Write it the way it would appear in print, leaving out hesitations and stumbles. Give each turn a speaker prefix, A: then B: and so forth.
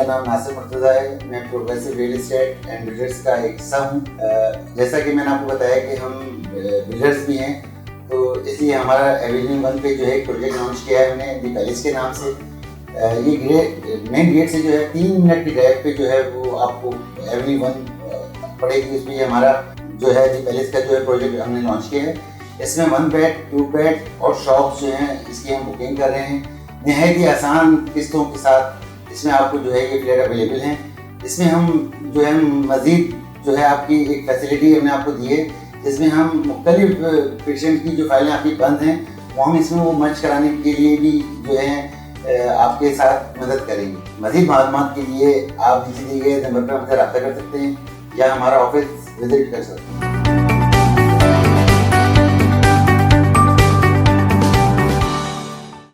A: नाम नासिर मुर्तज़ा है। मैं progressive real estate and builders का एक हिस्सा हूँ। जैसा कि मैंने आपको बताया कि हम बिल्डर्स भी हैं, तो इसलिए हमारा एवेन्यू 1 पे जो है प्रोजेक्ट लॉन्च किया है हमने दी पैलेस के नाम से। ये मेन गेट से जो है 3 मिनट की ड्राइव पे जो है वो आपको एवेन्यू 1 पड़ेगी। उसमें हमारा जो है दी पैलेस का जो है प्रोजेक्ट हमने लॉन्च किया है। इसमें 1 बेड 2 बेड और शॉप्स जो हैं इसकी हम बुकिंग कर रहे हैं। निहायत ही आसान किस्तों के साथ इसमें आपको जो है ये फ्लैट अवेलेबल हैं। इसमें हम जो है मज़ीद जो है आपकी एक फैसिलिटी हमने आपको दी है, जिसमें हम मुख्तलिफ पेशेंट की जो फाइलें आपकी बंद हैं वो हम इसमें वो मर्ज कराने के लिए भी जो है आपके साथ मदद करेंगे। मज़ीद मालूमात के लिए आप नीचे दिए गए नंबर पर हमसे रब्ता कर सकते हैं या हमारा ऑफिस विजिट कर सकते हैं।